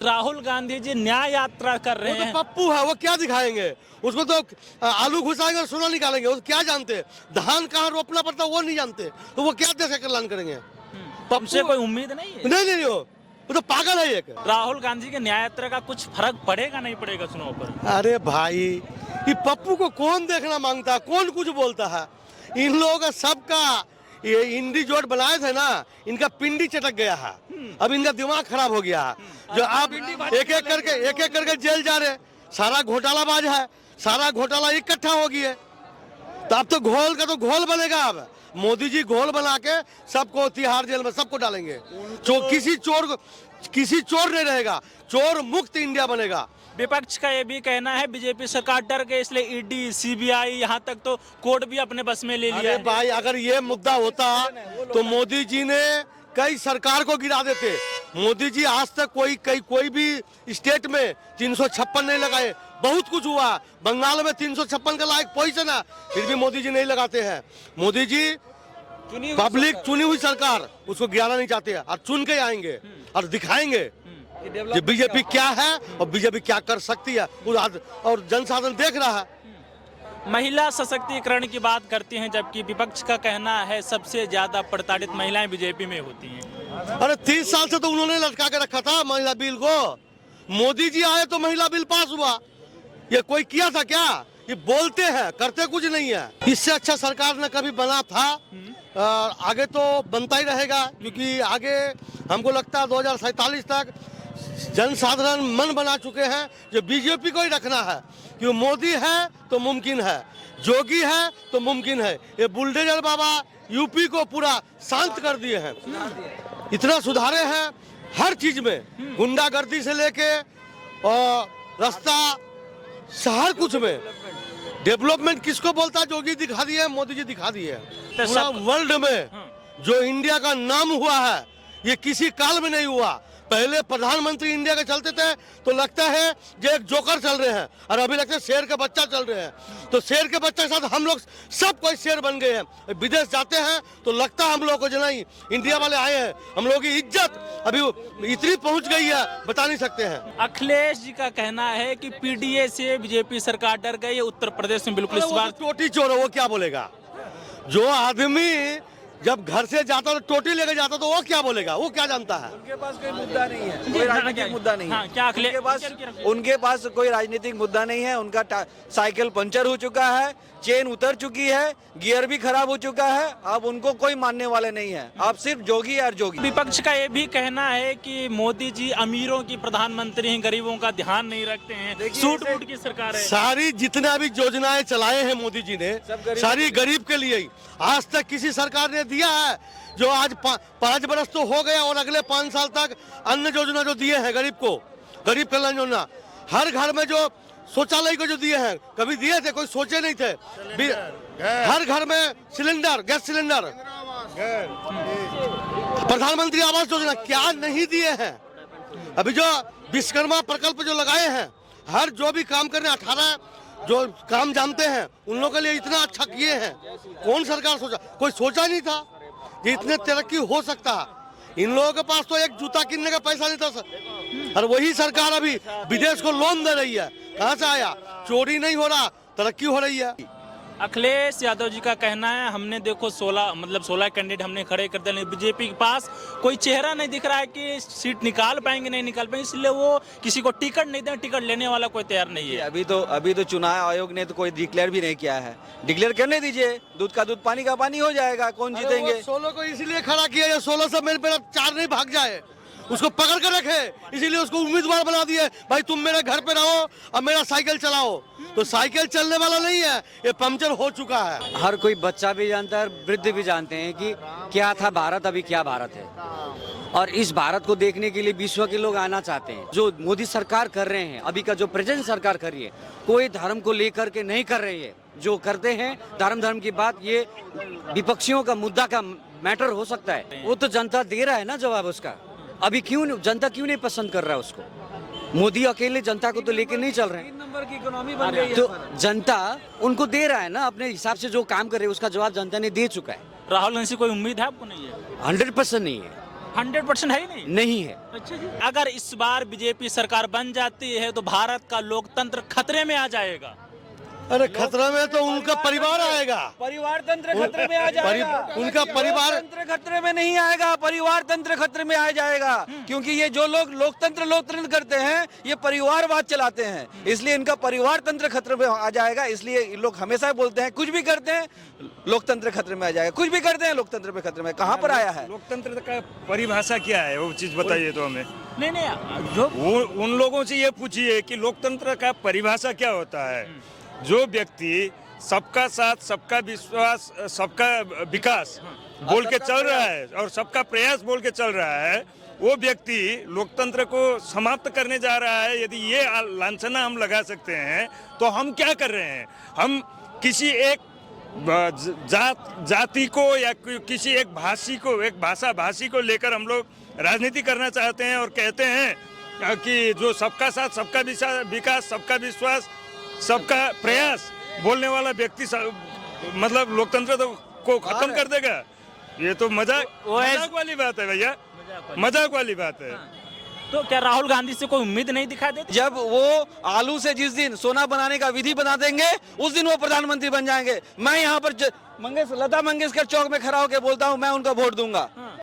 राहुल गांधी जी न्याय यात्रा कर रहे वो हैं। तो पप्पू है, वो क्या दिखाएंगे? उसको तो आलू घुसाएंगे और सोना निकालेंगे। वो क्या जानते? धान कहाँ रोपना पड़ता है वो नहीं जानते, तो वो क्या देश का कल्याण करेंगे? हमसे कोई उम्मीद नहीं है। नहीं, वो तो पागल है एक। राहुल गांधी के न्याय यात्रा का कुछ फर्क पड़ेगा नहीं पड़ेगा चुनाव पर? अरे भाई, ये पप्पू को कौन देखना मांगता है, कौन कुछ बोलता है? इन लोगों का सबका ये इंडी जोड़ बनाए थे ना, इनका पिंडी चटक गया है। अब इनका दिमाग खराब हो गया है। जो आप एक एक करके जेल जा रहे, सारा घोटालाबाज है, सारा घोटाला इकट्ठा हो गया। तो अब तो घोल का तो घोल बनेगा। अब मोदी जी घोल बना के सबको तिहाड़ जेल में सबको डालेंगे। किसी चोर नहीं रहेगा, चोर मुक्त इंडिया बनेगा। विपक्ष का ये भी कहना है बीजेपी सरकार डर गई इसलिए ईडी, सीबीआई, यहाँ तक तो कोर्ट भी अपने बस में ले लिया अरे है। भाई, अगर ये मुद्दा होता तो मोदी जी ने कई सरकार को गिरा देते। मोदी जी आज तक कोई भी स्टेट में 356 नहीं लगाए। बहुत कुछ हुआ, बंगाल में 356 का लायक पोजीशन है, फिर भी मोदी जी नहीं लगाते हैं। मोदी जी पब्लिक चुनी हुई सरकार, उसको गिराना नहीं चाहते हैं और चुन के आएंगे और दिखाएंगे कि बीजेपी क्या है और बीजेपी क्या कर सकती है। और जनसाधारण देख रहा है। महिला सशक्तिकरण की बात करती हैं, जबकि विपक्ष का कहना है सबसे ज्यादा प्रताड़ित महिलाएं बीजेपी में होती हैं। अरे 30 साल से तो उन्होंने लटका के रखा था महिला बिल को। मोदी जी आए तो महिला बिल पास हुआ। ये कोई किया था क्या? ये बोलते हैं, करते कुछ नहीं है। इससे अच्छा सरकार ने कभी बना था, आगे तो बनता ही रहेगा, क्योंकि आगे हमको लगता है 2047 तक जनसाधारण मन बना चुके हैं जो बीजेपी को ही रखना है। क्यों? मोदी है तो मुमकिन है, जोगी है तो मुमकिन है। ये बुलडोजर बाबा यूपी को पूरा शांत कर दिए हैं, इतना सुधारे हैं हर चीज में, गुंडागर्दी से लेके और रास्ता हर कुछ में। डेवलपमेंट किसको बोलता है? जोगी दिखा दिए, मोदी जी दिखा दिए। पूरा वर्ल्ड में जो इंडिया का नाम हुआ है, ये किसी काल में नहीं हुआ। पहले प्रधानमंत्री इंडिया के चलते थे तो लगता है जो एक जोकर चल रहे हैं, और अभी लगता है शेर का बच्चा चल रहे हैं। तो शेर के बच्चे के साथ हम लोग सब कोई शेर बन गए हैं। विदेश जाते हैं तो लगता है हम लोग को जो नहीं इंडिया वाले आए हैं, हम लोगों की इज्जत अभी इतनी पहुंच गई है, बता नहीं सकते हैं। अखिलेश जी का कहना है कि पीडीए से बीजेपी सरकार डर गई है। उत्तर प्रदेश में बिल्कुल इस बार टोटी चोर है, वो क्या बोलेगा? जो आदमी जब घर से जाता तो टोटी लेके जाता तो वो क्या बोलेगा? वो क्या जानता है? उनके पास कोई मुद्दा नहीं है, कोई राजनीतिक मुद्दा नहीं है। क्या उनके पास कोई राजनीतिक मुद्दा नहीं है। उनका साइकिल पंचर हो चुका है, चेन उतर चुकी है, गियर भी खराब हो चुका है। अब उनको कोई मानने वाले नहीं है। अब सिर्फ जोगी और जोगी। विपक्ष का ये भी कहना है कि मोदी जी अमीरों की प्रधानमंत्री हैं, गरीबों का ध्यान नहीं रखते हैं, सूट बूट की सरकार है। सारी जितना भी योजनाएं चलाए हैं मोदी जी ने, सारी गरीब के लिए ही। आज तक किसी सरकार ने दिया है जो आज 5 बरस तो हो गया और अगले 5 साल तक अन्न योजना जो दिए हैं गरीब को, गरीब कल्याण योजना, हर घर में जो शौचालय को जो दिए हैं, कभी दिए थे? कोई सोचे नहीं थे। हर घर में सिलेंडर, गैस सिलेंडर, प्रधानमंत्री आवास योजना क्या नहीं दिए हैं? अभी जो विश्वकर्मा प्रकल्प जो लगाए हैं, हर जो भी काम कर रहे हैं, 18 जो काम जानते हैं उन लोगों के लिए इतना अच्छा किए हैं। कौन सरकार सोचा? कोई सोचा नहीं था कि इतने तरक्की हो सकता है। इन लोगों के पास तो एक जूता किनने का पैसा नहीं था, और वही सरकार अभी विदेश को लोन दे रही है। कहाँ से आया? चोरी नहीं हो रहा, तरक्की हो रही है। अखिलेश यादव जी का कहना है हमने देखो 16 कैंडिडेट हमने खड़े कर दिए, बीजेपी के पास कोई चेहरा नहीं दिख रहा है कि सीट निकाल पाएंगे नहीं निकाल पाएंगे, इसलिए वो किसी को टिकट नहीं दें। टिकट लेने वाला कोई तैयार नहीं है। अभी तो चुनाव आयोग ने तो कोई डिक्लेयर भी नहीं किया है। डिक्लेयर करने दीजिए, दूध का दूध पानी का पानी हो जाएगा। कौन जीतेंगे? 16 को इसलिए खड़ा किया 16 से मेरा 4 नहीं भाग जाए, उसको पकड़ कर रखे, इसीलिए उसको उम्मीदवार बना दिए। भाई तुम मेरे घर पे रहो और मेरा साइकिल चलाओ। तो साइकिल चलने वाला नहीं है, ये पंचर हो चुका है। हर कोई बच्चा भी जानता है, वृद्ध भी जानते हैं कि क्या था भारत, अभी क्या भारत है। और इस भारत को देखने के लिए विश्व के लोग आना चाहते हैं। जो मोदी सरकार कर रहे हैं, अभी का जो प्रेजेंट सरकार कर रही है, कोई धर्म को लेकर के नहीं कर रही है। जो करते हैं धर्म की बात, ये विपक्षियों का मुद्दा का मैटर हो सकता है। वो तो जनता दे रहा है ना जवाब उसका। अभी जनता क्यों नहीं पसंद कर रहा है उसको? मोदी अकेले जनता को तो लेके नहीं चल रहे हैं। 3 नंबर की इकोनॉमी बन गई है। तो जनता उनको दे रहा है ना, अपने हिसाब से जो काम कर रहे हैं उसका जवाब जनता ने दे चुका है। राहुल गांधी से कोई उम्मीद है आपको? नहीं है। 100% नहीं है। 100% है ही नहीं। नहीं है। अच्छा जी, अगर इस बार बीजेपी सरकार बन जाती है तो भारत का लोकतंत्र खतरे में आ जाएगा। अरे खतरा में तो उनका परिवार आएगा। परिवार तंत्र खतरे में आ जाएगा। उनका परिवार तंत्र खतरे में नहीं आएगा, परिवार तंत्र खतरे में आ जाएगा, क्योंकि ये जो लोग लोकतंत्र करते हैं ये परिवारवाद चलाते हैं, इसलिए इनका परिवार तंत्र खतरे में आ जाएगा। इसलिए ये लोग हमेशा बोलते हैं कुछ भी करते हैं लोकतंत्र खतरे में आ जाएगा, कुछ भी करते हैं लोकतंत्र पे खतरे में। कहाँ पर आया है? लोकतंत्र का परिभाषा क्या है, वो चीज बताइए तो हमें। नहीं जो वो उन लोगों से ये पूछिए कि लोकतंत्र का परिभाषा क्या होता है। जो व्यक्ति सबका साथ, सबका विश्वास, सबका विकास बोल के चल रहा है और सबका प्रयास बोल के चल रहा है, वो व्यक्ति लोकतंत्र को समाप्त करने जा रहा है। यदि ये लांछना हम लगा सकते हैं तो हम क्या कर रहे हैं? हम किसी एक जाति को या किसी एक भाषा भाषी को लेकर हम लोग राजनीति करना चाहते हैं और कहते हैं कि जो सबका साथ, सबका विकास, सबका विश्वास, सबका प्रयास बोलने वाला व्यक्ति मतलब लोकतंत्र तो को खत्म कर देगा। ये तो मजाक वाली बात है भैया, मजाक वाली बात है। तो क्या राहुल गांधी से कोई उम्मीद नहीं दिखाई देती? जब वो आलू से जिस दिन सोना बनाने का विधि बना देंगे उस दिन वो प्रधानमंत्री बन जाएंगे। मैं यहाँ पर लता मंगेशकर चौक में खड़ा होकर बोलता हूँ मैं उनका वोट दूंगा।